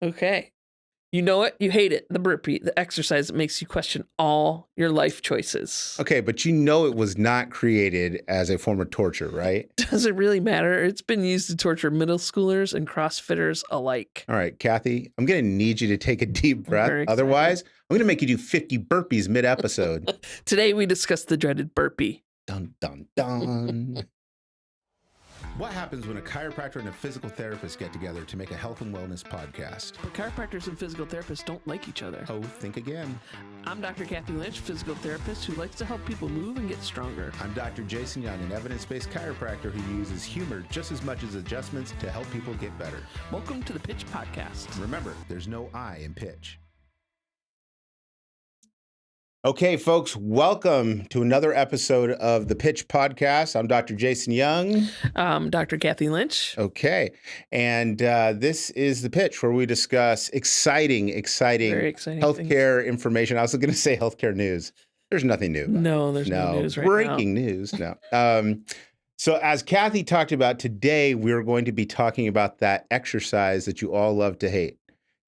Okay. You know it, you hate it. The burpee, the exercise that makes you question all your life choices. Okay, but you know it was not created as a form of torture, right? Does it really matter? It's been used to torture middle schoolers and CrossFitters alike. All right, Kathy, I'm going to need you to take a deep breath. Otherwise, I'm going to make you do 50 burpees mid-episode. Today, we discuss the dreaded burpee. Dun, dun, dun. What happens when a chiropractor and a physical therapist get together to make a health and wellness podcast? But chiropractors and physical therapists don't like each other. Oh, think again. I'm Dr. Kathy Lynch, physical therapist who likes to help people move and get stronger. I'm Dr. Jason Young, an evidence-based chiropractor who uses humor just as much as adjustments to help people get better. Welcome to the Pitch Podcast. Remember, there's no I in pitch. Okay, folks, welcome to another episode of the Pitch Podcast. I'm Dr. Jason Young. Dr. Kathy Lynch. Okay, and this is the Pitch where we discuss exciting Very exciting healthcare information. I was going to say healthcare news. There's nothing new. No, there's no news right breaking news. No. So as Kathy talked about today, we're going to be talking about that exercise that you all love to hate.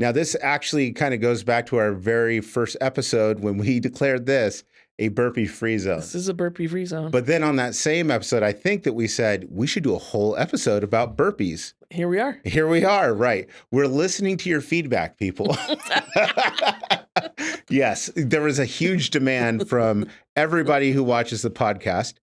Now, this actually kind of goes back to our very first episode when we declared this a burpee-free zone. This is a burpee-free zone. But then on that same episode, I think that we said we should do a whole episode about burpees. Here we are. Here we are, right. We're listening to your feedback, people. Yes, there was a huge demand from everybody who watches the podcast.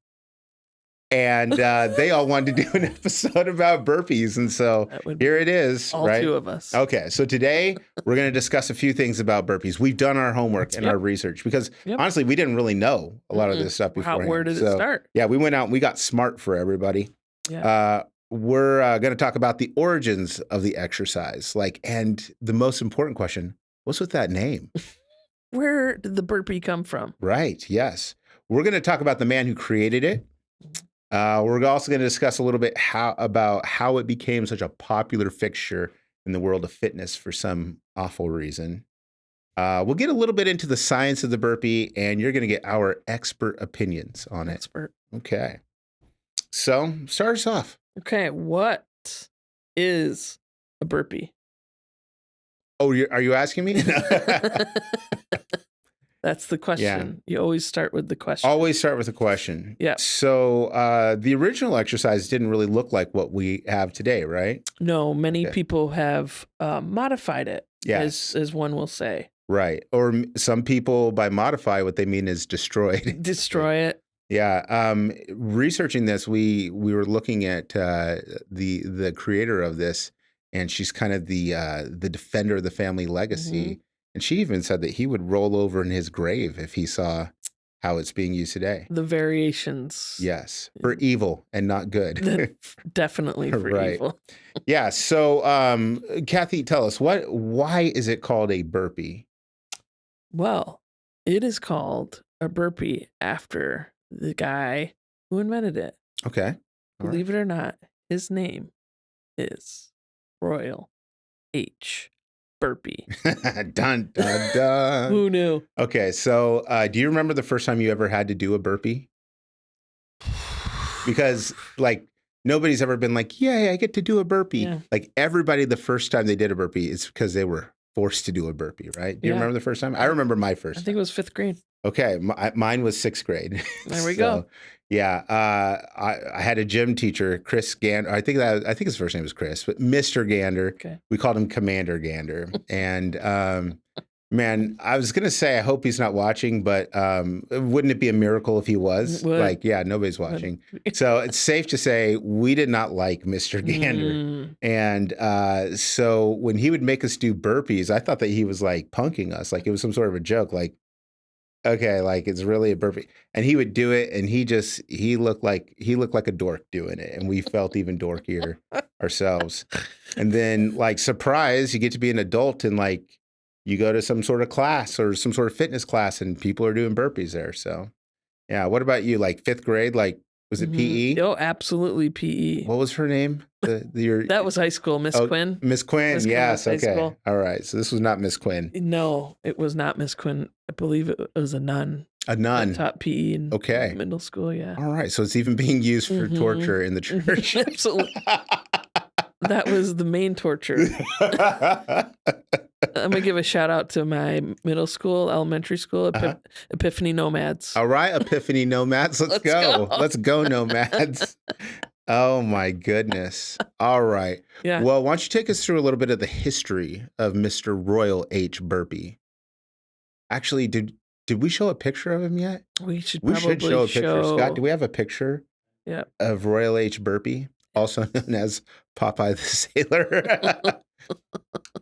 And they all wanted to do an episode about burpees. And so here it is, all right? Two of us. Okay. So today we're going to discuss a few things about burpees. We've done our homework and our research because honestly, we didn't really know a lot of this stuff before. Where did it start? Yeah, we went out and we got smart for everybody. Yeah. We're going to talk about the origins of the exercise. And the most important question, what's with that name? Where did the burpee come from? Right. Yes. We're going to talk about the man who created it. We're also going to discuss a little bit about how it became such a popular fixture in the world of fitness for some awful reason. We'll get a little bit into the science of the burpee, and you're going to get our expert opinions on it. Okay. So start us off. Okay. What is a burpee? Oh, are you asking me? That's the question. Yeah. You always start with the question. Always start with the question. Yeah. So the original exercise didn't really look like what we have today, right? No, many people have modified it, as one will say. Right. Or some people, by modify, what they mean is destroyed. Destroy it. Yeah. Researching this, we were looking at the creator of this, and she's kind of the defender of the family legacy. Mm-hmm. And she even said that he would roll over in his grave if he saw how it's being used today. The variations. Yes, for evil and not good. Definitely for evil. Yeah. So, Kathy, tell us why is it called a burpee? Well, it is called a burpee after the guy who invented it. Okay. Believe it or not, his name is Royal H. Burpee. Dun, dun, dun. Who knew? Okay, so do you remember the first time you ever had to do a burpee? Because nobody's ever been like, yeah, I get to do a burpee. Yeah. Everybody, the first time they did a burpee, it's because they were forced to do a burpee, right? Do you remember the first time? I remember my first time. I think it was 5th grade. Okay, mine was 6th grade. There we go. Yeah, I had a gym teacher, Chris Gander. I think his first name was Chris, but Mr. Gander. Okay. We called him Commander Gander. And man, I was gonna say I hope he's not watching, but wouldn't it be a miracle if he was? Nobody's watching. So it's safe to say we did not like Mr. Gander. And so when he would make us do burpees, I thought that he was punking us, it was some sort of a joke, okay, it's really a burpee. And he would do it, and he looked like a dork doing it, and we felt even dorkier ourselves. And then surprise, you get to be an adult and you go to some sort of class or some sort of fitness class, and people are doing burpees there. So yeah, what about you? 5th grade, was it PE? Oh, absolutely PE. What was her name? That was high school, Miss Quinn. Miss Quinn, yes, okay. All right, so this was not Miss Quinn. No, it was not Miss Quinn. I believe it was a nun. A nun. That taught PE in middle school, yeah. All right, so it's even being used for torture in the church. Absolutely. That was the main torture. I'm going to give a shout out to my middle school, elementary school, Epiphany Nomads. All right, Epiphany Nomads. Let's go. Let's go, Nomads. Oh, my goodness. All right. Yeah. Well, why don't you take us through a little bit of the history of Mr. Royal H. Burpee? Actually, did we show a picture of him yet? We should show a picture. Scott, do we have a picture of Royal H. Burpee, also known as Popeye the Sailor?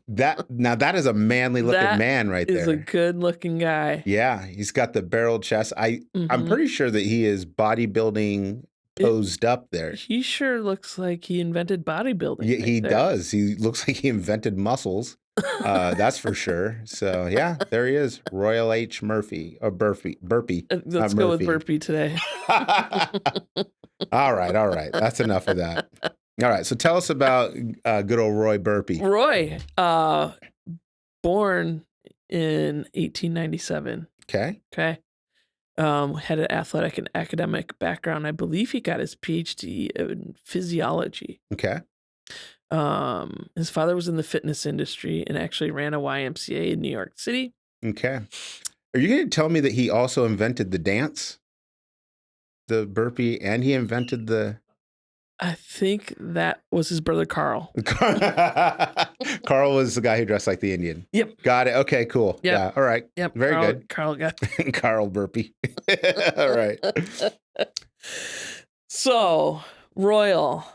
That is a manly looking man right there. He's a good looking guy. Yeah, he's got the barreled chest. I'm pretty sure that he is bodybuilding posed up there. He sure looks like he invented bodybuilding. Yeah, he does. He looks like he invented muscles. That's for sure. So yeah, there he is, Royal H. Burpee. Let's go with Burpee today. All right. That's enough of that. All right. So tell us about good old Roy Burpee. Roy, born in 1897. Okay. Had an athletic and academic background. I believe he got his PhD in physiology. Okay. His father was in the fitness industry and actually ran a YMCA in New York City. Okay. Are you going to tell me that he also invented the dance, the burpee, and he invented the... I think that was his brother, Carl. Carl was the guy who dressed like the Indian. Yep. Got it. Okay, cool. Yep. Yeah. All right. Yep. Very good. Carl got Carl Burpee. All right. So, Royal,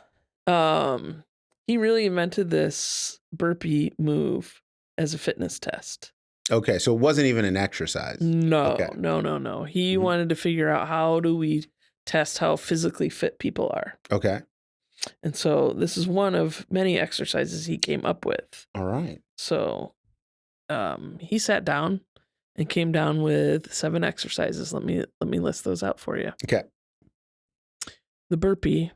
he really invented this burpee move as a fitness test. Okay, so it wasn't even an exercise. No. He Mm-hmm. wanted to figure out, how do we test how physically fit people are? Okay. And so this is one of many exercises he came up with. All right. So he sat down and came down with 7 exercises. Let me list those out for you. Okay. The burpee.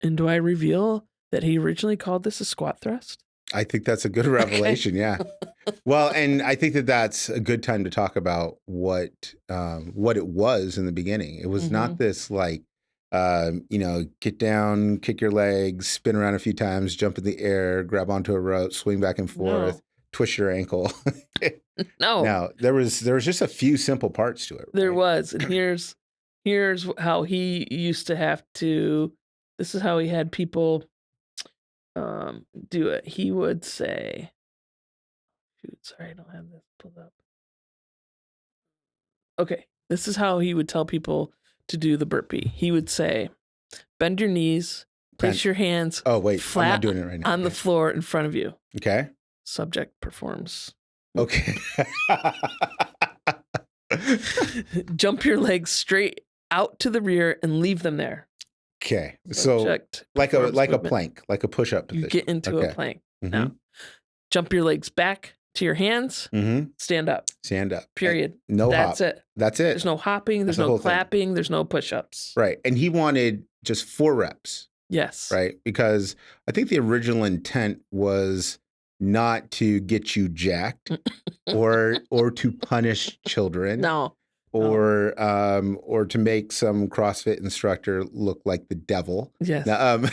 And do I reveal that he originally called this a squat thrust? I think that's a good revelation. Yeah. Well, and I think that that's a good time to talk about what it was in the beginning. It was not this like, get down, kick your legs, spin around a few times, jump in the air, grab onto a rope, swing back and forth, twist your ankle. No, there was just a few simple parts to it. Right? There was, and here's how he used to have to. This is how he had people do it. He would say, shoot, sorry, I don't have this pulled up. Okay, this is how he would tell people to do the burpee. He would say, bend your knees, place your hands flat I'm not doing it right now. on the floor in front of you. Okay. Subject performs. Okay. Jump your legs straight out to the rear and leave them there. Okay. Subject So like a plank, like a push-up position. You get into a plank. Now, jump your legs back to your hands. Stand up. Stand up. Period. No hop. That's it. That's it. There's no hopping. There's no clapping. There's no push-ups. Right. And he wanted just 4 reps. Yes. Right. Because I think the original intent was not to get you jacked or to punish children. No. Or to make some CrossFit instructor look like the devil. Yes. Now,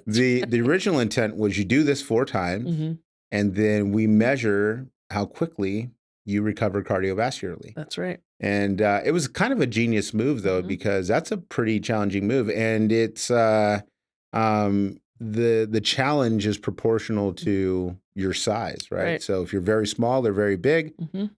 the original intent was you do this 4 times, and then we measure how quickly you recover cardiovascularly. That's right. And it was kind of a genius move, though, because that's a pretty challenging move, and it's the challenge is proportional to your size, right? So if you're very small, they're very big.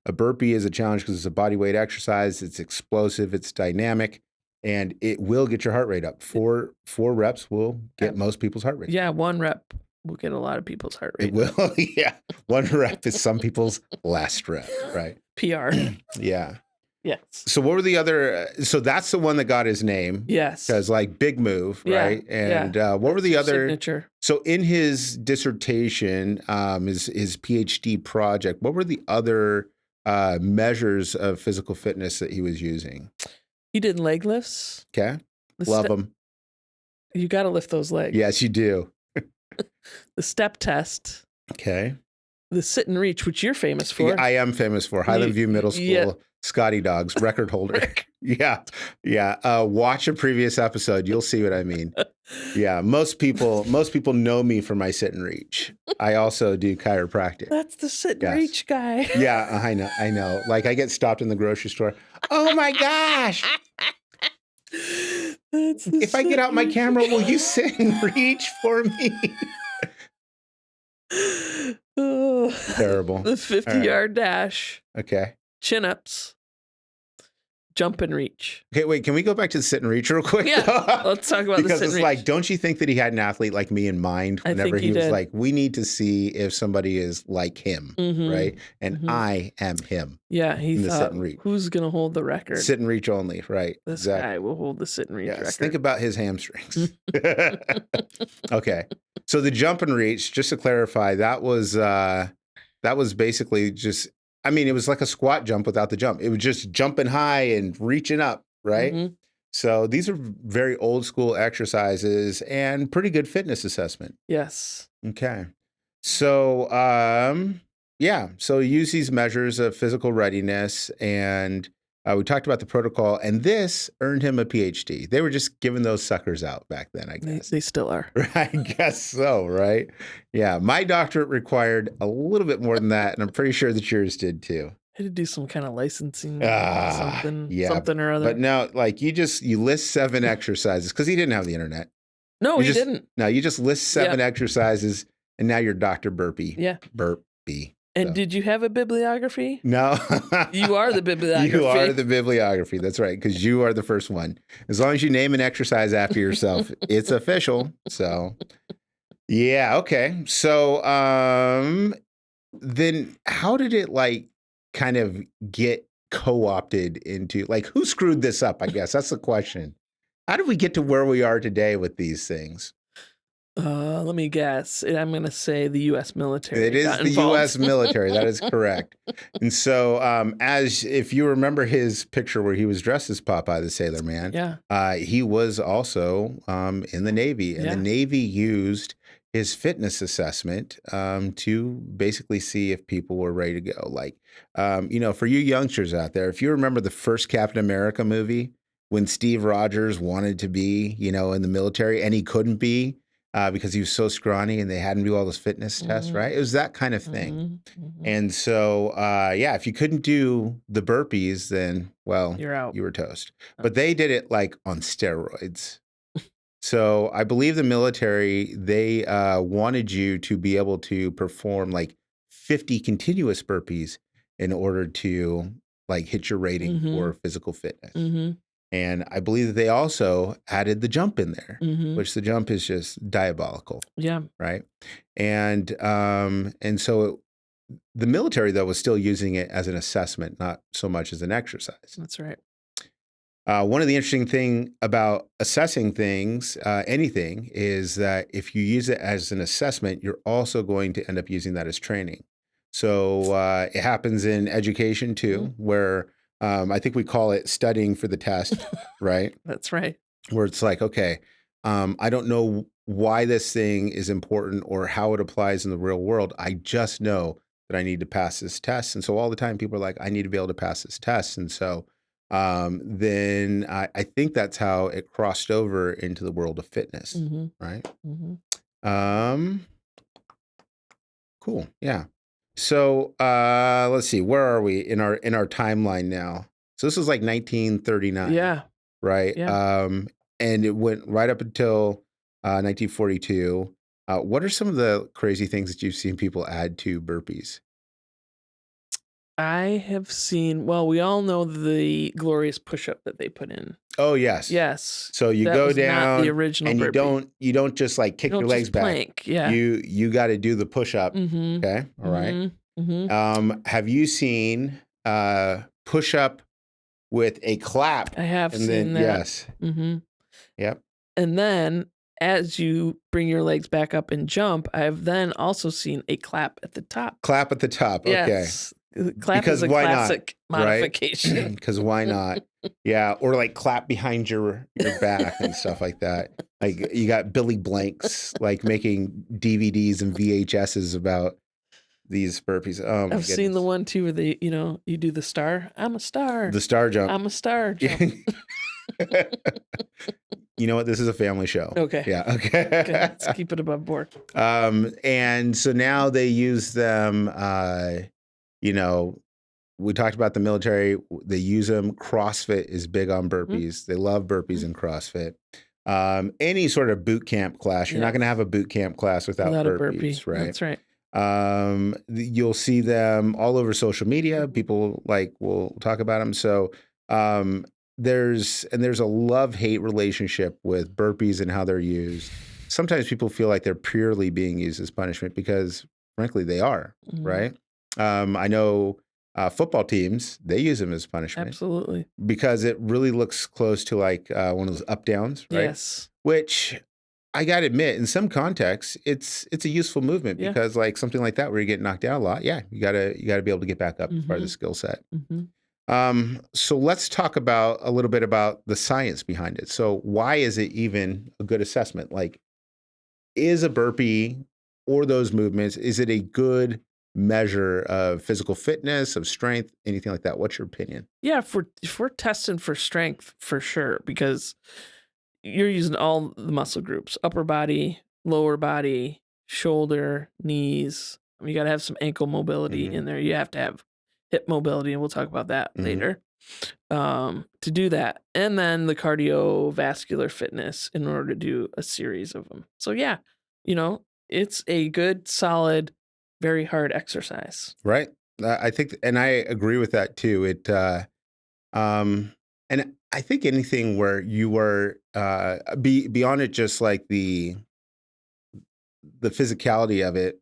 A burpee is a challenge because it's a body weight exercise. It's explosive. It's dynamic, and it will get your heart rate up. 4 reps will get most people's heart rate. Yeah, 1 rep will get a lot of people's heart rate. It will. Yeah, 1 rep is some people's last rep, right? PR. Yeah. Yes. So what were the other? So that's the one that got his name. Yes. Because like big move, right? And what were the other? Signature. So in his dissertation, his PhD project, what were the other measures of physical fitness that he was using? He did leg lifts. Okay. Love them. You got to lift those legs. Yes, you do. The step test. Okay. The sit and reach, which you're famous for. I am famous for Highland View Middle School. Scotty Dogs, record holder. Yeah. Watch a previous episode. You'll see what I mean. Yeah, most people know me for my sit and reach. I also do chiropractic. That's the sit and Yes. reach guy. Yeah, I know. Like I get stopped in the grocery store. Oh my gosh. If I get out my camera, will you sit and reach for me? Oh, Terrible. the 50-yard dash, Okay. chin-ups, jump and reach. Okay, wait, can we go back to the sit and reach real quick? Yeah, let's talk about the because sit and it's reach. like, don't you think that he had an athlete like me in mind I whenever think he he was did. like, we need to see if somebody is like him, right? And I am him. Yeah, he in the sit thought, and reach. who's going to hold the record? Sit and reach only, right? This guy will hold the sit and reach record. Think about his hamstrings. Okay, so the jump and reach, just to clarify, that was basically just, I mean, it was like a squat jump without the jump. It was just jumping high and reaching up, right? So these are very old school exercises and pretty good fitness assessment. Yes. Okay. So, yeah. So use these measures of physical readiness, and we talked about the protocol, and this earned him a PhD. They were just giving those suckers out back then, I guess. They still are. I guess so, right? Yeah. My doctorate required a little bit more than that, and I'm pretty sure that yours did too. I had to do some kind of licensing, Yeah, something or other. But now, like, you list 7 exercises, because he didn't have the internet. No, he didn't. No, you just list 7 exercises, and now you're Dr. Burpee. Yeah. Burpee. And did you have a bibliography? No. You are the bibliography. You are the bibliography. That's right, because you are the first one. As long as you name an exercise after yourself, it's official. So, yeah, okay. So, then how did it, like, kind of get co-opted into, like, who screwed this up, I guess? That's the question. How did we get to where we are today with these things? Let me guess. I'm going to say the U.S. military. It is the U.S. military. That is correct. And so, if you remember his picture where he was dressed as Popeye the Sailor Man, he was also in the Navy, and the Navy used his fitness assessment to basically see if people were ready to go. Like, for you youngsters out there, if you remember the first Captain America movie, when Steve Rogers wanted to be, in the military and he couldn't be, because he was so scrawny and they had him do all those fitness tests, right? It was that kind of thing. And so, if you couldn't do the burpees, then, well, you're out. You were toast. But they did it like on steroids. So I believe the military, they wanted you to be able to perform like 50 continuous burpees in order to like hit your rating for physical fitness. And I believe that they also added the jump in there, which the jump is just diabolical. Yeah. Right. And so the military, though, was still using it as an assessment, not so much as an exercise. That's right. One of the interesting things about assessing things, anything, is that if you use it as an assessment, you're also going to end up using that as training. So it happens in education, too, where I think we call it studying for the test, right? That's right. Where it's like, okay, I don't know why this thing is important or how it applies in the real world. I just know that I need to pass this test. And so all the time people are like, I need to be able to pass this test. And so then I think that's how it crossed over into the world of fitness, right? Cool. Yeah. So let's see, where are we in our timeline now? So this was like 1939. Yeah. Right. Yeah. And it went right up until 1942. What are some of the crazy things that you've seen people add to burpees? I have seen, well, we all know the glorious push-up that they put in. Oh, yes. Yes. So you go down, not the original and burpee. you don't just like kick your legs back. Plank. Yeah. You got to do the push-up. Okay. All right. Have you seen push-up with a clap? I have seen that. Yes. Yep. And then as you bring your legs back up and jump, I've then also seen a clap at the top. Clap at the top. Okay. Yes. Clap is a classic modification. Because why not? Yeah. Or like clap behind your back and stuff like that. Like you got Billy Blanks like making DVDs and VHSs about these burpees. Oh, I've seen the one too where they, you do the star. I'm a star. The star jump. I'm a star jump. You know what? This is a family show. Okay. Yeah. Okay. Okay, let's keep it above board. And so now they use them, you know, we talked about the military. They use them. CrossFit is big on burpees. They love burpees in CrossFit. Any sort of boot camp class, you're not going to have a boot camp class without Without a burpees, burpee. right? That's right. You'll see them all over social media. People will talk about them. So there's a love-hate relationship with burpees and how they're used. Sometimes people feel like they're purely being used as punishment because, frankly, they are, right? I know football teams, they use them as punishment. Absolutely. Because it really looks close to like one of those up downs, right? Yes. Which I got to admit, in some contexts, it's a useful movement because like something like that where you get knocked down a lot, you gotta be able to get back up as part of the skill set. So let's talk about a little bit about the science behind it. So why is it even a good assessment? Like, is a burpee or those movements, is it a good measure of physical fitness, of strength, anything like that? What's your opinion? Yeah, if we're testing for strength, for sure, because you're using all the muscle groups, upper body, lower body, shoulder, knees. You got to have some ankle mobility in there. You have to have hip mobility, and we'll talk about that later, to do that. And then the cardiovascular fitness in order to do a series of them. So yeah, it's a good, solid, very hard exercise. Right. I think, and I agree with that too. And I think anything where you were beyond it, just like the physicality of it.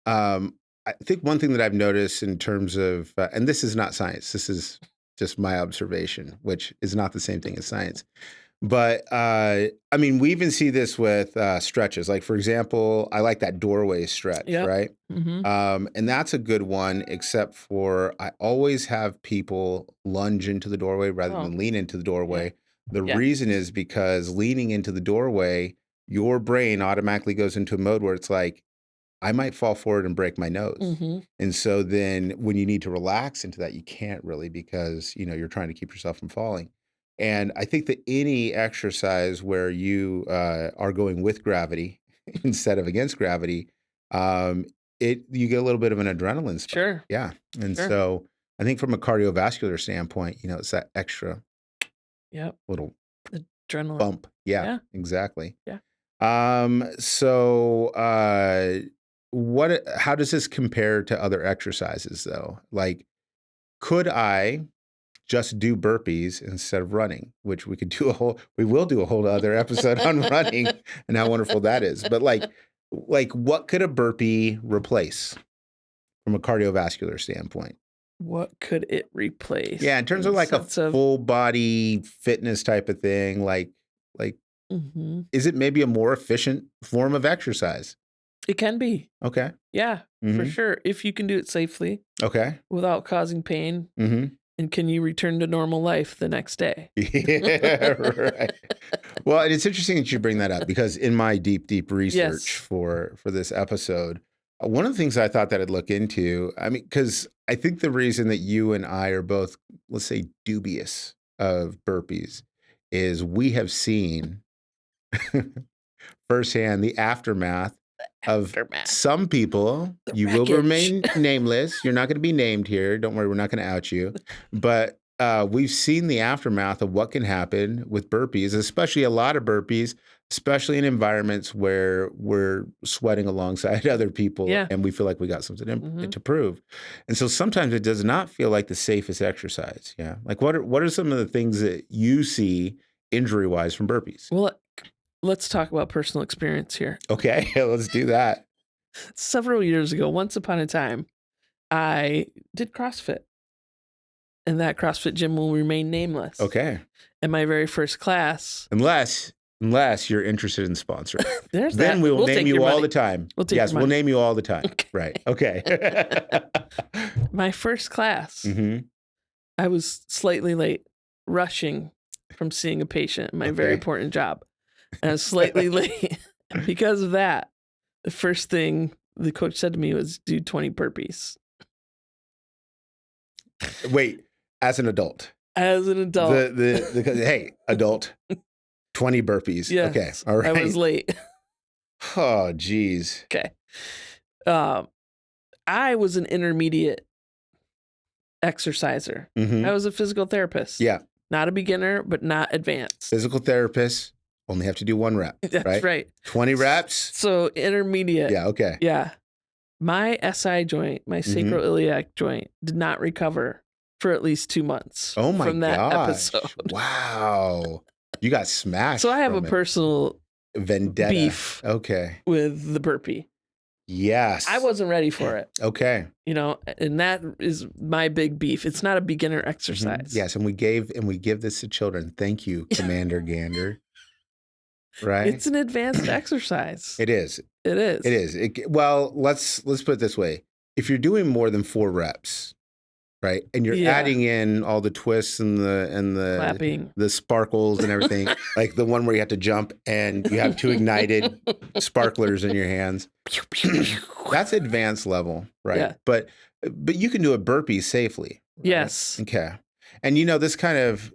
I think one thing that I've noticed in terms of, and this is not science, this is just my observation, which is not the same thing as science. But I mean, we even see this with stretches. Like, for example, I like that doorway stretch, right? And that's a good one, except for I always have people lunge into the doorway rather than lean into the doorway. The reason is because leaning into the doorway, your brain automatically goes into a mode where it's like, I might fall forward and break my nose. And so then when you need to relax into that, you can't really because, you're trying to keep yourself from falling. And I think that any exercise where you are going with gravity instead of against gravity, you get a little bit of an adrenaline spike. Sure. Yeah. And so I think from a cardiovascular standpoint, it's that extra little adrenaline bump. Yeah, exactly. Yeah. So how does this compare to other exercises though? Like, could I just do burpees instead of running, which we will do a whole other episode on running and how wonderful that is. But like what could a burpee replace from a cardiovascular standpoint? What could it replace? Yeah, in terms of like a full body fitness type of thing, like is it maybe a more efficient form of exercise? It can be. Okay. Yeah, for sure. If you can do it safely. Okay. Without causing pain. And can you return to normal life the next day? Yeah, right. Well, and it's interesting that you bring that up because in my deep research for this episode, one of the things I thought that I'd look into, I mean, because I think the reason that you and I are both, let's say, dubious of burpees is we have seen firsthand the aftermath of some people. You will remain nameless. You're not going to be named here. Don't worry, we're not going to out you. But we've seen the aftermath of what can happen with burpees, especially a lot of burpees, especially in environments where we're sweating alongside other people and we feel like we got something to prove. And so sometimes it does not feel like the safest exercise. Yeah. Like what are some of the things that you see injury-wise from burpees? Well, let's talk about personal experience here. Okay, let's do that. Several years ago, once upon a time, I did CrossFit. And that CrossFit gym will remain nameless. Okay. And my very first class. Unless you're interested in sponsoring. There's then that. we'll name you all the time. We'll name you all the time. Okay. Right. Okay. My first class, I was slightly late, rushing from seeing a patient in my very important job. And I was slightly late. Because of that, the first thing the coach said to me was, do 20 burpees. Wait, as an adult. As an adult. Hey, adult. 20 burpees. Yes, okay. All right. I was late. Oh, geez. Okay. I was an intermediate exerciser. Mm-hmm. I was a physical therapist. Yeah. Not a beginner, but not advanced. Physical therapists only have to do 1 rep. That's right. 20 reps. So intermediate. Yeah. Okay. Yeah. My SI joint, my sacroiliac joint, did not recover for at least 2 months. Oh my from that episode. Wow. You got smashed. So I have a from it. personal vendetta. beef Okay. with the burpee. Yes. I wasn't ready for it. Okay. You know, and that is my big beef. It's not a beginner exercise. Yes, and we give this to children. Thank you, Commander Gander. Right? It's an advanced exercise. It is. It is. It is. Well, let's put it this way. If you're doing more than 4 reps, right, and you're adding in all the twists and the clapping, the sparkles and everything, like the one where you have to jump and you have 2 ignited sparklers in your hands, that's advanced level, right? Yeah. But you can do a burpee safely. Right? Yes. Okay. And you know, this kind of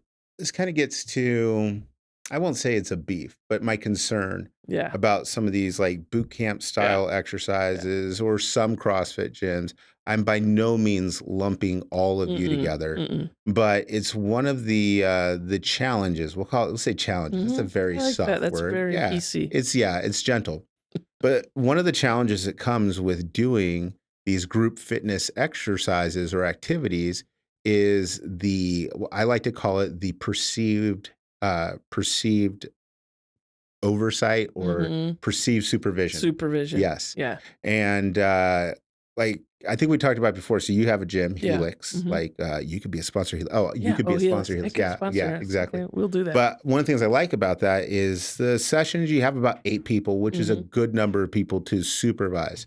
gets to, I won't say it's a beef, but my concern about some of these like boot camp style exercises or some CrossFit gyms. I'm by no means lumping all of you together, but it's one of the challenges. Let's say challenges. It's a very soft word. That's very PC. It's gentle. But one of the challenges that comes with doing these group fitness exercises or activities is I like to call it the perceived oversight or perceived supervision. Yes. Yeah. And like I think we talked about before. So you have a gym, Helix. Like you could be a sponsor. You could be a sponsor. Helix. Yeah, exactly. Okay, we'll do that. But one of the things I like about that is the sessions you have about 8 people, which is a good number of people to supervise.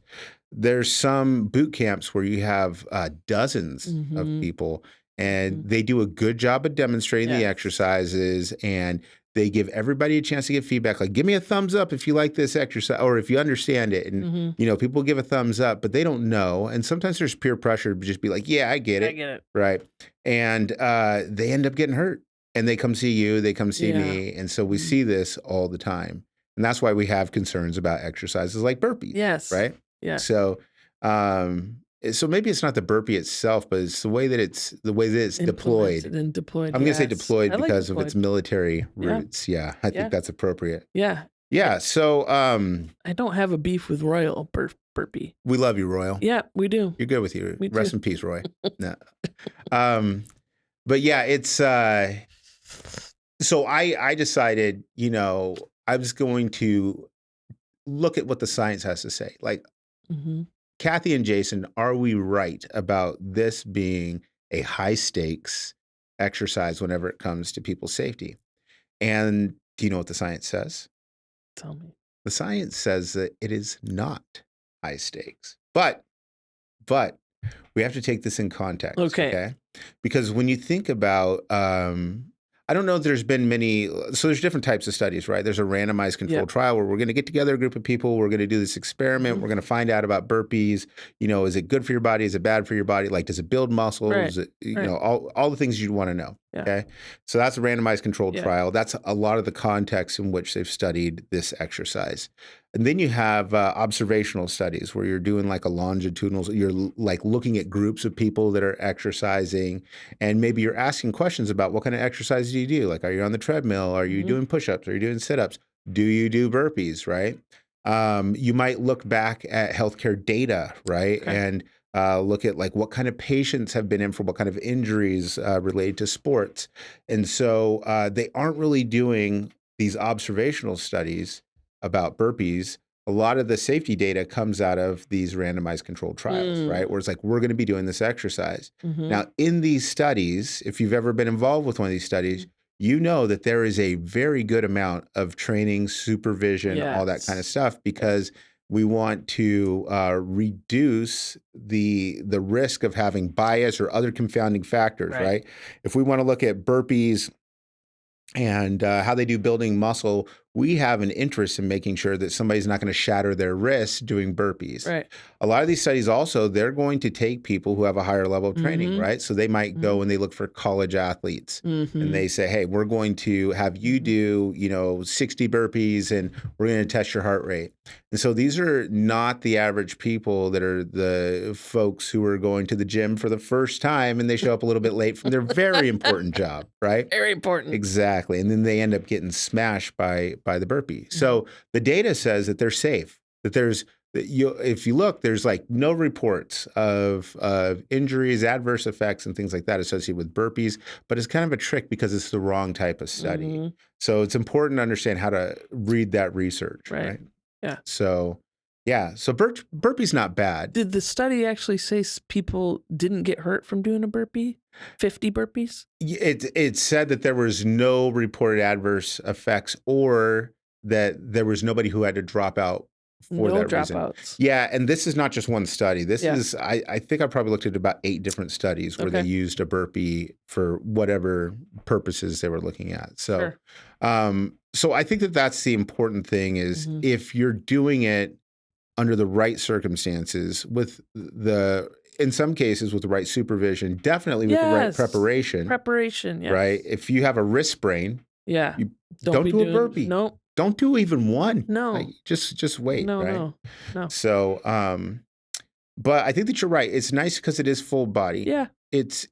There's some boot camps where you have dozens of people, and they do a good job of demonstrating the exercises, and they give everybody a chance to give feedback. Like, give me a thumbs up if you like this exercise or if you understand it. And, you know, people give a thumbs up, but they don't know. And sometimes there's peer pressure to just be like, yeah, I get it. Right. And they end up getting hurt. And they come see you, they come see me. And so we see this all the time. And that's why we have concerns about exercises like burpees. Yes. Right? Yeah. So maybe it's not the burpee itself, but it's the way that it's deployed. And deployed. I'm going to say deployed because of its military roots. Yeah, I think that's appropriate. Yeah. Yeah. So I don't have a beef with Royal Burpee. We love you, Royal. Yeah, we do. You're good with you. Me Rest too. in peace, Roy. No. But yeah, it's so I decided, you know, I was going to look at what the science has to say. Like, Kathy and Jason, are we right about this being a high stakes exercise whenever it comes to people's safety? And do you know what the science says? Tell me. The science says that it is not high stakes, but we have to take this in context. Okay. Because when you think about, I don't know if there's been many, so there's different types of studies, right? There's a randomized controlled trial where we're going to get together a group of people. We're going to do this experiment. We're going to find out about burpees. You know, is it good for your body? Is it bad for your body? Like, does it build muscles? Right. Is it, you know, all the things you'd want to know. Yeah. Okay. So that's a randomized controlled trial. That's a lot of the context in which they've studied this exercise. And then you have observational studies where you're doing like a longitudinal, you're like looking at groups of people that are exercising, and maybe you're asking questions about what kind of exercise do you do? Like, are you on the treadmill? Are you doing push-ups? Are you doing sit-ups? Do you do burpees, right? You might look back at healthcare data, right? And look at like what kind of patients have been in for what kind of injuries related to sports. And so they aren't really doing these observational studies about burpees. A lot of the safety data comes out of these randomized controlled trials, right? Where it's like, we're going to be doing this exercise. Now, in these studies, if you've ever been involved with one of these studies, you know that there is a very good amount of training, supervision, all that kind of stuff, because we want to reduce the risk of having bias or other confounding factors, right? If we want to look at burpees and how they do building muscle, we have an interest in making sure that somebody's not going to shatter their wrists doing burpees. Right. A lot of these studies also, they're going to take people who have a higher level of training, right? So they might go and they look for college athletes and they say, hey, we're going to have you do, 60 burpees and we're going to test your heart rate. And so these are not the average people that are the folks who are going to the gym for the first time and they show up a little bit late from their very important job, right? Very important. Exactly. And then they end up getting smashed by the burpee. So the data says that they're safe, that if you look, there's like no reports of injuries, adverse effects, and things like that associated with burpees, but it's kind of a trick because it's the wrong type of study. So it's important to understand how to read that research, right? Yeah. So, so burpee's not bad. Did the study actually say people didn't get hurt from doing a burpee? 50 burpees? It said that there was no reported adverse effects or that there was nobody who had to drop out for that reason. No dropouts. Yeah, and this is not just one study. This is, I think I probably looked at about 8 different studies where they used a burpee for whatever purposes they were looking at. So, so I think that that's the important thing is if you're doing it under the right circumstances in some cases with the right supervision, definitely with the right preparation. Preparation, yes. Right? If you have a wrist sprain, you don't do a burpee. Nope. Don't do even one. No. Like, just wait, right? No. So, but I think that you're right. It's nice because it is full body. Yeah. It's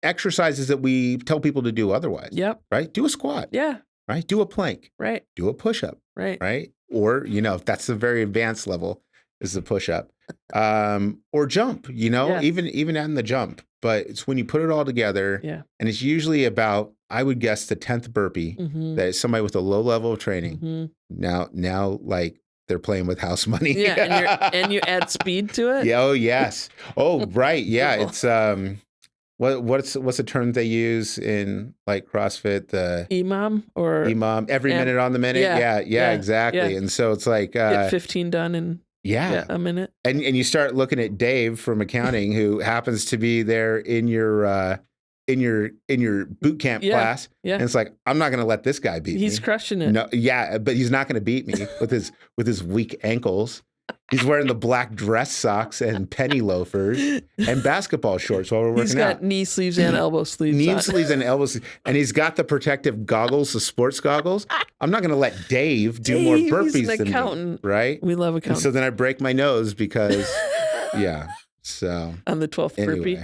exercises that we tell people to do otherwise. Yep. Right? Do a squat. Yeah. Right? Do a plank. Right. Do a push-up. Right. Right? Or, if that's the very advanced level, is the push-up. Or jump, even in the jump. But it's when you put it all together, and it's usually about, I would guess, the 10th burpee that is somebody with a low level of training. Now, like they're playing with house money. Yeah, and you add speed to it. Yeah. Oh yes. Oh right. Yeah. It's what's the term they use in like CrossFit? The EMOM every minute on the minute. Yeah. Exactly. Yeah. And so it's like get 15 done in. Yeah, a minute. And you start looking at Dave from accounting, who happens to be there in your boot camp class. Yeah. And it's like, I'm not going to let this guy beat me. He's crushing it. No, yeah, but he's not going to beat me with his weak ankles. He's wearing the black dress socks and penny loafers and basketball shorts while we're working out. He's got knee sleeves and elbow sleeves. Knee sleeves and elbow sleeves. And he's got the protective goggles, the sports goggles. I'm not going to let Dave do more burpees than me. Right? We love accountants. And so then I break my nose because, so. On the 12th burpee?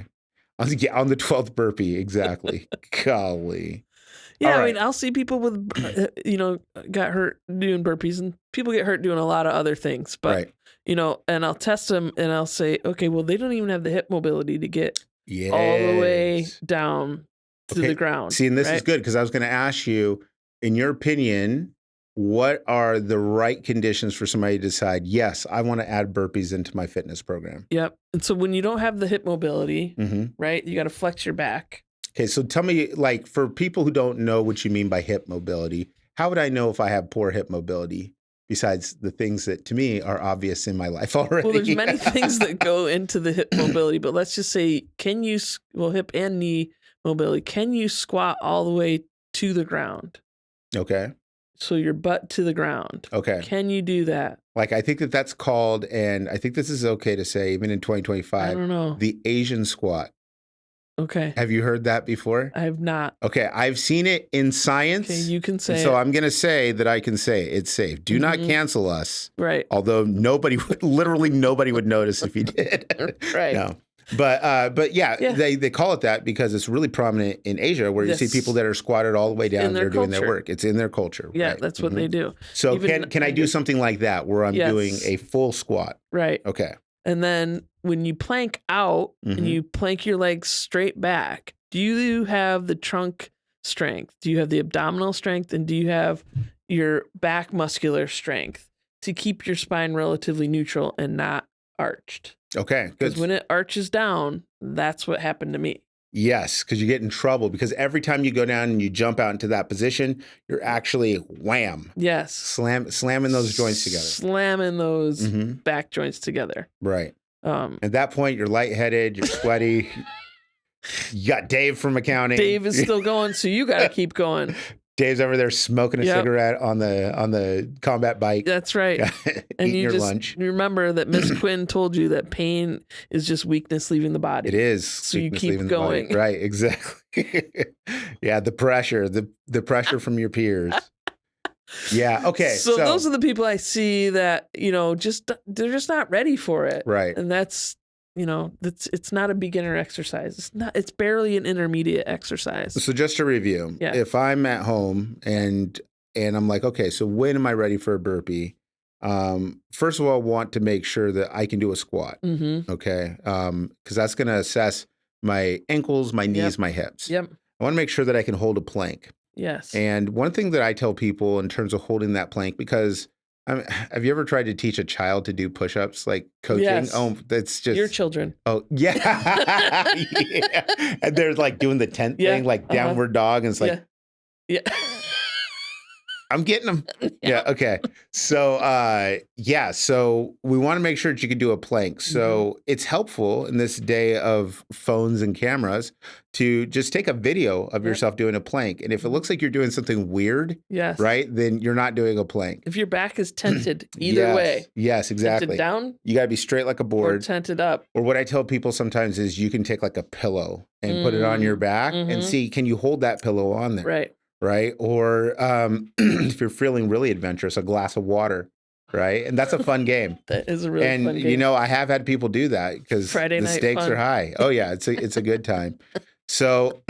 On the 12th burpee, exactly. Golly. Yeah, right. I mean, I'll see people with, got hurt doing burpees, and people get hurt doing a lot of other things. But, and I'll test them, and I'll say, okay, well, they don't even have the hip mobility to get all the way down to the ground. See, and this is good, because I was going to ask you, in your opinion, what are the right conditions for somebody to decide, yes, I want to add burpees into my fitness program? Yep. And so when you don't have the hip mobility, right, you got to flex your back. Okay, so tell me, like, for people who don't know what you mean by hip mobility, how would I know if I have poor hip mobility besides the things that, to me, are obvious in my life already? Well, there's many things that go into the hip mobility, but let's just say, hip and knee mobility, can you squat all the way to the ground? Okay. So your butt to the ground. Okay. Can you do that? Like, I think that's called, and I think this is okay to say, even in 2025, I don't know, the Asian squat. Okay. Have you heard that before? I have not. Okay. I've seen it in science. Okay, you can say it. So I'm going to say that I can say it's safe. Do not cancel us. Right. Although literally nobody would notice if you did. Right. No. But yeah, they call it that because it's really prominent in Asia, where you see people that are squatted all the way down. They're doing their work. It's in their culture. Yeah, right? That's what they do. So can I do something like that where I'm doing a full squat? Right. Okay. And then when you plank out and you plank your legs straight back, do you have the trunk strength? Do you have the abdominal strength? And do you have your back muscular strength to keep your spine relatively neutral and not arched? Okay. Because when it arches down, that's what happened to me. Yes, because you get in trouble, because every time you go down and you jump out into that position, you're actually wham. Yes. Slamming those joints together. Slamming those back joints together. Right. At that point, you're lightheaded, you're sweaty. You got Dave from accounting. Dave is still going, so you got to keep going. Dave's over there smoking a cigarette on the combat bike. That's right. And eating you your just lunch. remember that Miss Quinn told you that pain is just weakness leaving the body. It is. So you keep going. Right, exactly. Yeah, the pressure, the pressure from your peers. Yeah, okay. So those are the people I see that, they're just not ready for it. Right. And that's, it's not a beginner exercise. It's barely an intermediate exercise. So just to review, if I'm at home and I'm like, okay, so when am I ready for a burpee? First of all, I want to make sure that I can do a squat. Mm-hmm. Okay. Because that's going to assess my ankles, my knees, my hips. Yep. I want to make sure that I can hold a plank. Yes. And one thing that I tell people in terms of holding that plank, because have you ever tried to teach a child to do push-ups, like coaching? Yes. Oh, that's just your children. Oh, yeah. Yeah. And they're like doing the tent thing, like downward dog. And it's like, yeah. I'm getting them. Yeah. Okay. So, so we want to make sure that you can do a plank. So it's helpful in this day of phones and cameras to just take a video of yourself doing a plank. And if it looks like you're doing something weird, right, then you're not doing a plank. If your back is tented, either way. Yes, exactly. Tented down. You got to be straight like a board. Or tented up. Or what I tell people sometimes is you can take like a pillow and put it on your back and see, can you hold that pillow on there? Right. Right. Or if you're feeling really adventurous, a glass of water. Right. And that's a fun game. That is a really fun game. And, I have had people do that because the stakes are high. Oh, yeah. It's a good time. So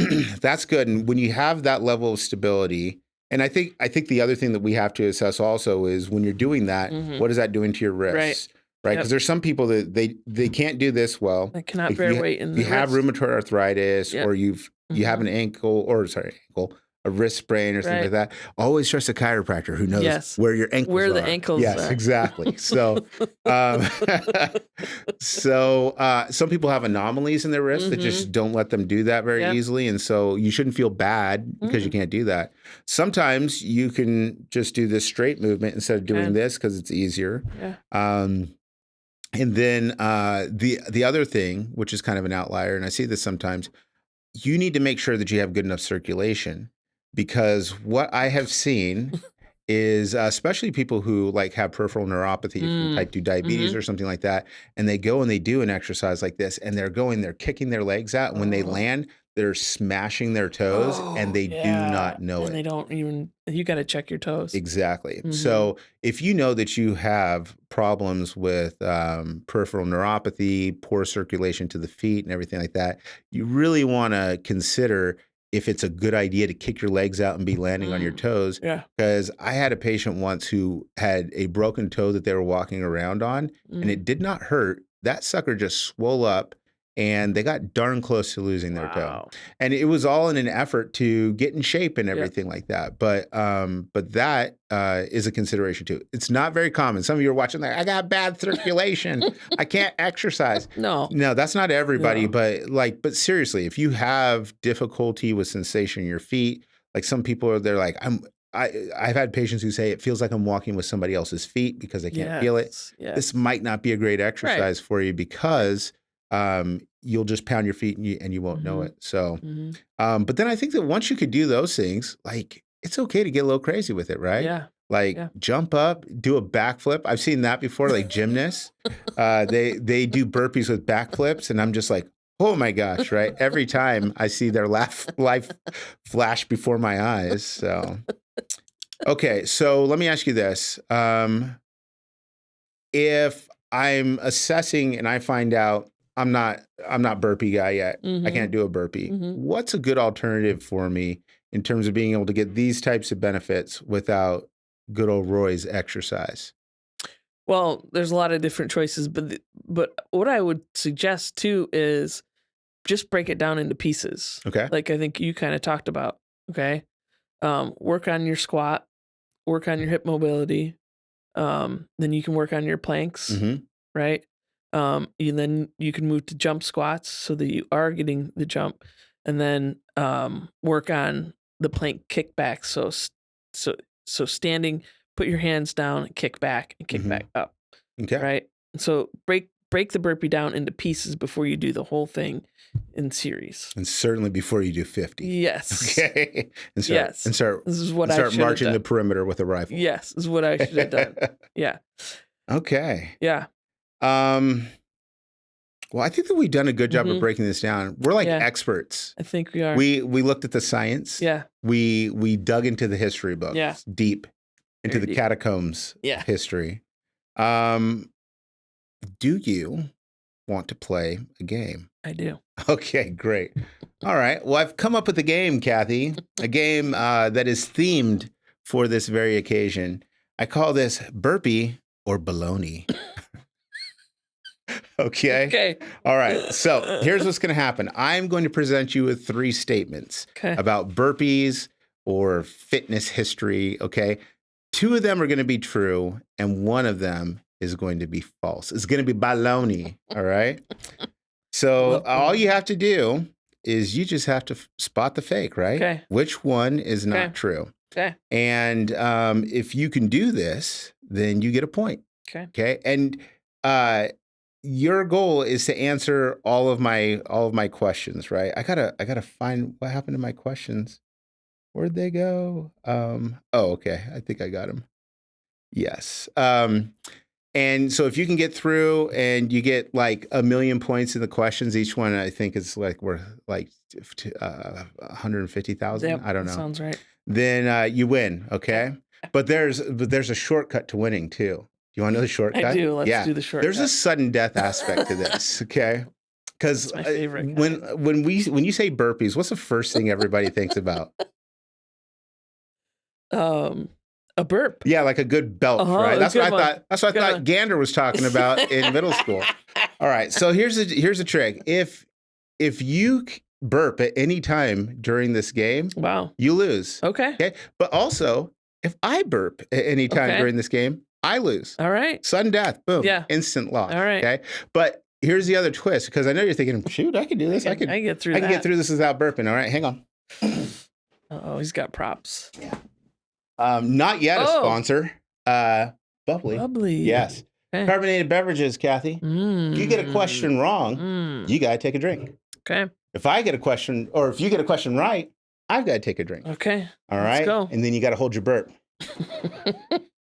that's good. And when you have that level of stability, and I think the other thing that we have to assess also is when you're doing that, what is that doing to your wrists? Right. Because there's some people that they can't do this well. They cannot bear weight in the wrist. You have rheumatoid arthritis or you have an a wrist sprain or something like that. Always trust a chiropractor who knows where your ankles are. Where the ankles are. Yes, exactly. So, some people have anomalies in their wrists that just don't let them do that very easily. And so you shouldn't feel bad because you can't do that. Sometimes you can just do this straight movement instead of doing this because it's easier. Yeah. And then the other thing, which is kind of an outlier, and I see this sometimes, you need to make sure that you have good enough circulation. Because what I have seen is especially people who like have peripheral neuropathy from type 2 diabetes or something like that, and they go and they do an exercise like this, and they're kicking their legs out, and when they land, they're smashing their toes, and they do not know it. And they don't even, you got to check your toes. Exactly. So if you know that you have problems with peripheral neuropathy, poor circulation to the feet and everything like that, you really want to consider if it's a good idea to kick your legs out and be landing on your toes. Yeah. Because I had a patient once who had a broken toe that they were walking around on, and it did not hurt. That sucker just swole up, and they got darn close to losing their toe. And it was all in an effort to get in shape and everything like that. But that is a consideration too. It's not very common. Some of you are watching like, I got bad circulation. I can't exercise. No, that's not everybody. No. But seriously, if you have difficulty with sensation in your feet, like some people they're like, I've had patients who say it feels like I'm walking with somebody else's feet because they can't feel it. Yes. This might not be a great exercise for you because you'll just pound your feet and you won't know it. So, but then I think that once you could do those things, like it's okay to get a little crazy with it, right? Yeah. Like jump up, do a backflip. I've seen that before, like gymnasts. They do burpees with backflips, and I'm just like, oh my gosh, right? Every time I see their life flash before my eyes. So, okay, so let me ask you this: if I'm assessing and I find out I'm not burpee guy yet. I can't do a burpee. What's a good alternative for me in terms of being able to get these types of benefits without good old Roy's exercise? Well, there's a lot of different choices, but what I would suggest too is just break it down into pieces. Okay. Like I think you kind of talked about. Okay. Work on your squat, work on your hip mobility. Then you can work on your planks, right? Then you can move to jump squats so that you are getting the jump, and then work on the plank kickback. So standing, put your hands down, and kick back up. Okay. Right. So break break the burpee down into pieces before you do the whole thing in series. And certainly before you do 50. Yes. Okay. And Yes. And start This is what and I start should have marching done. the perimeter with a rifle. Yes, this is what I should have done. Yeah. Okay. Yeah. Well, I think that we've done a good job of breaking this down. We're like experts. I think we are. We looked at the science. Yeah. We dug into the history books. Yeah. Deep into Very the deep. catacombs of history. Do you want to play a game? I do. Okay, great. All right. Well, I've come up with a game, Kathy, a game that is themed for this very occasion. I call this Burpee or Baloney. Okay. All right. So here's what's going to happen. I'm going to present you with 3 statements about burpees or fitness history. Okay. 2 of them are going to be true, and 1 of them is going to be false. It's going to be baloney. All right. So all you have to do is you just have to spot the fake, right? Okay. Which one is not true? Okay. And if you can do this, then you get a point. Okay. Okay. And your goal is to answer all of my questions, right? I gotta find what happened to my questions. Where'd they go? Okay. I think I got them. Yes. And so if you can get through and you get like 1 million points in the questions, each one I think is like worth like 150,000. Yep, I don't know. Sounds right. Then you win. Okay. But there's a shortcut to winning too. You want to know the shortcut? I do. Let's do the shortcut. There's a sudden death aspect to this. Okay. Because my favorite when you say burpees, what's the first thing everybody thinks about? A burp. Yeah, like a good belt, right? That's what I thought. That's what I thought Gander was talking about in middle school. All right. So here's the trick. If you burp at any time during this game, you lose. Okay. But also, if I burp at any time during this game, I lose. All right. Sudden death. Boom. Yeah. Instant loss. All right. Okay. But here's the other twist, because I know you're thinking, shoot, I can do this. I can get through this without burping. All right. Hang on. Oh, he's got props. Yeah. Not yet a sponsor. Bubbly. Bubbly. Yes. Okay. Carbonated beverages, Kathy. If you get a question wrong, you got to take a drink. Okay. If I get a question, or if you get a question right, I've got to take a drink. Okay. All right. Let's go. And then you got to hold your burp.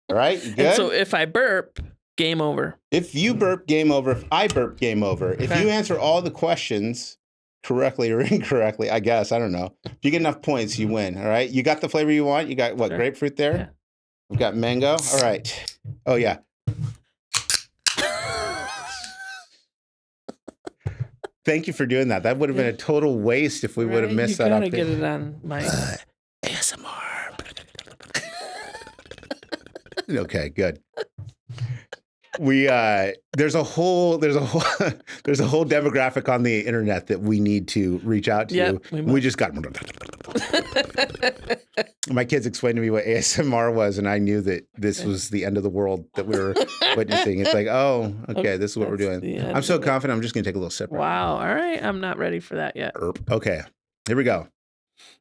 All right. You good? And so if I burp, game over. If you burp, game over. If I burp, game over. If you answer all the questions correctly or incorrectly, I guess, I don't know. If you get enough points, you win. All right. You got the flavor you want. You got what? Sure. Grapefruit there. Yeah. We've got mango. All right. Oh yeah. Thank you for doing that. That would have been a total waste if we would have missed that. You gotta get it on my ASMR. Okay, good. There's a whole demographic on the internet that we need to reach out to. Yep, we just got. My kids explained to me what ASMR was, and I knew that this was the end of the world that we were witnessing. It's like, oh, okay, this is what we're doing. I'm so confident. I'm just gonna take a little sip. Wow. All right. I'm not ready for that yet. Okay. Here we go.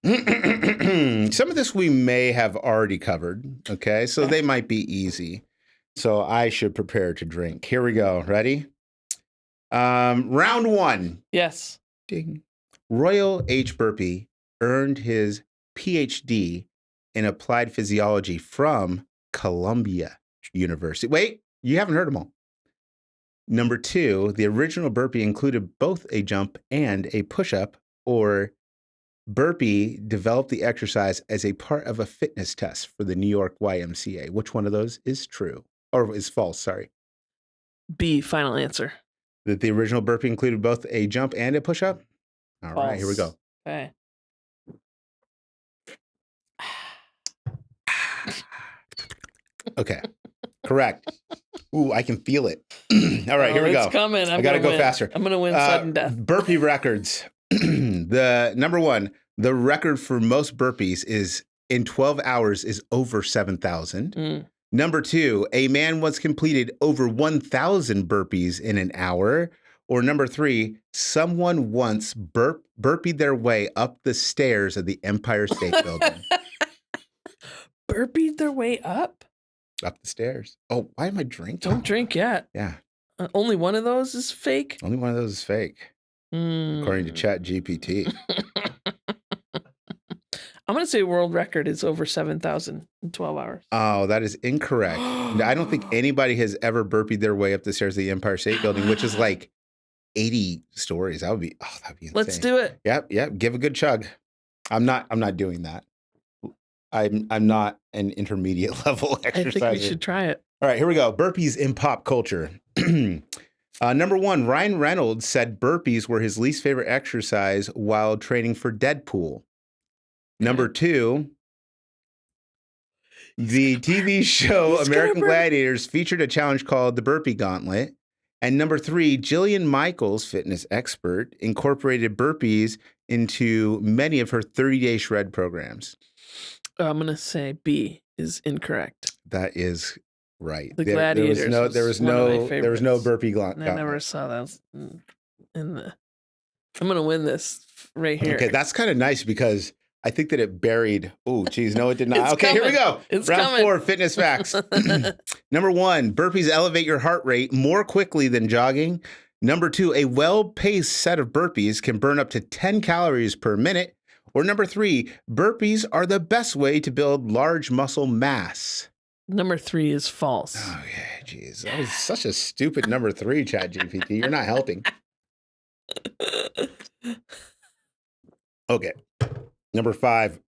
Some of this we may have already covered. Okay, so they might be easy. So I should prepare to drink. Here we go. Ready? Round 1. Yes. Ding. Royal H. Burpee earned his PhD in applied physiology from Columbia University. Wait, you haven't heard them all. Number 2, the original burpee included both a jump and a push-up, or Burpee developed the exercise as a part of a fitness test for the New York YMCA. Which one of those is true? Or is false, sorry. B, final answer. That the original burpee included both a jump and a push-up? All right, here we go. Okay. Okay, correct. Ooh, I can feel it. All right, here we go. It's coming. I got to go faster. I'm going to win sudden death. Burpee records. The number 1, the record for most burpees is in 12 hours is over 7,000. Number 2, a man once completed over 1,000 burpees in an hour. Or number 3, someone once burpeed their way up the stairs of the Empire State Building. Burpeed their way up? Up the stairs. Oh, why am I drinking? Don't drink yet. Yeah. Only one of those is fake? Only one of those is fake, according to ChatGPT. I'm going to say world record is over 7,000 in 12 hours. Oh, that is incorrect. I don't think anybody has ever burpeed their way up the stairs of the Empire State Building, which is like 80 stories. That'd be insane. Let's do it. Yep. Give a good chug. I'm not doing that. I'm not an intermediate level exerciser. I think we should try it. All right, here we go. Burpees in pop culture. Number 1, Ryan Reynolds said burpees were his least favorite exercise while training for Deadpool. Number 2, the TV show American Gladiators featured a challenge called the Burpee Gauntlet. And number 3, Jillian Michaels, fitness expert, incorporated burpees into many of her 30-day shred programs. I'm going to say B is incorrect. That is right. The Gladiators. There was no burpee gauntlet. I never saw that in the. I'm going to win this right here. Okay, that's kind of nice because I think that it buried. Oh, geez, no, it did not. It's Okay, coming. Here we go. It's Round coming. 4, fitness facts. Number 1, burpees elevate your heart rate more quickly than jogging. Number 2, a well-paced set of burpees can burn up to 10 calories per minute. Or number 3, burpees are the best way to build large muscle mass. Number 3 is false. Okay, geez. That was such a stupid number 3, ChatGPT. You're not helping. Okay. Number 5,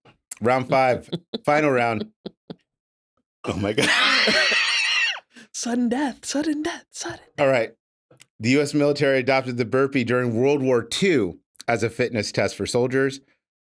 round 5, final round. Oh my God. Sudden death. All right. The U.S. military adopted the burpee during World War II as a fitness test for soldiers.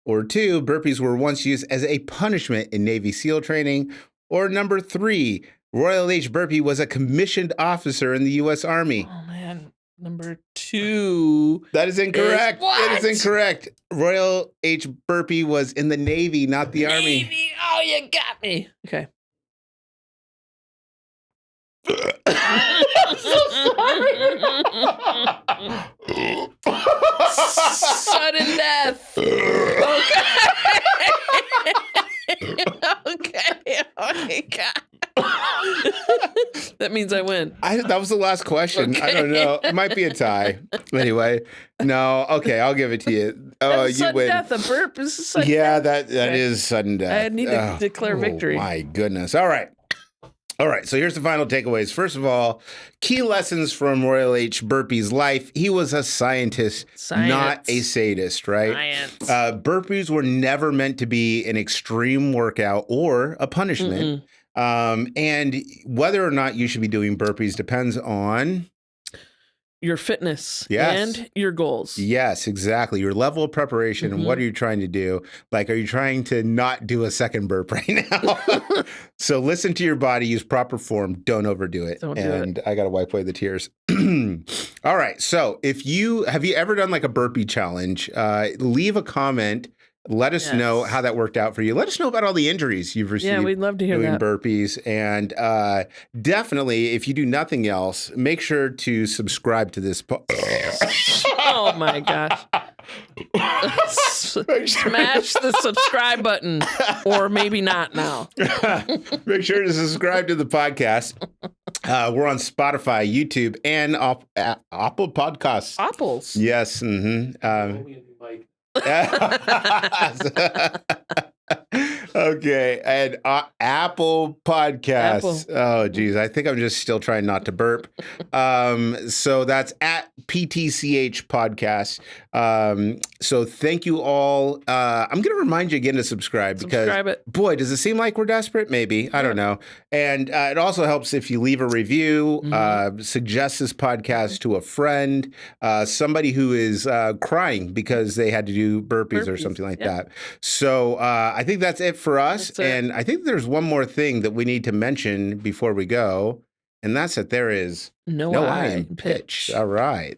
Or 2, burpees were once used as a punishment in Navy SEAL training. Or number 3, Royal H. Burpee was a commissioned officer in the U.S. Army. Oh, man. Number 2. That is incorrect. What? It is incorrect. Royal H. Burpee was in the Navy, not the Army. Navy. Oh, you got me. Okay. I'm so sorry. Sudden death. Okay. Oh my God. That means I win. That was the last question. Okay. I don't know. It might be a tie. Anyway, no. Okay, I'll give it to you. Oh, you sudden win. death. A burp is a sudden Yeah, death. that is sudden death. I need to declare victory. My goodness. All right. So here's the final takeaways. First of all, key lessons from Royal H. Burpee's life. He was a scientist, not a sadist, right? Science. Burpees were never meant to be an extreme workout or a punishment. And whether or not you should be doing burpees depends on Your fitness Yes. and your goals. Yes, exactly. Your level of preparation and what are you trying to do? Like, are you trying to not do a second burp right now? So listen to your body, use proper form, don't overdo it. Don't do it. And I got to wipe away the tears. All right. So have you ever done like a burpee challenge? Leave a comment. Let us know how that worked out for you. Let us know about all the injuries you've received. Yeah, we'd love to hear doing that. burpees. And definitely, if you do nothing else, make sure to subscribe to this. Oh my gosh. Smash the subscribe button, or maybe not now. Make sure to subscribe to the podcast. We're on Spotify, YouTube, and Apple Podcasts. Apples. Yes. Okay, and Apple Podcasts. Apple. Oh, geez, I think I'm just still trying not to burp. So that's at PTCH Podcast. So thank you all. I'm going to remind you again to subscribe because, boy, does it seem like we're desperate? Maybe. I don't know. And it also helps if you leave a review, suggest this podcast to a friend, somebody who is crying because they had to do burpees or something like that. So I think that's it for us. And I think there's one more thing that we need to mention before we go, and that's that there is no eye in pitch. All right.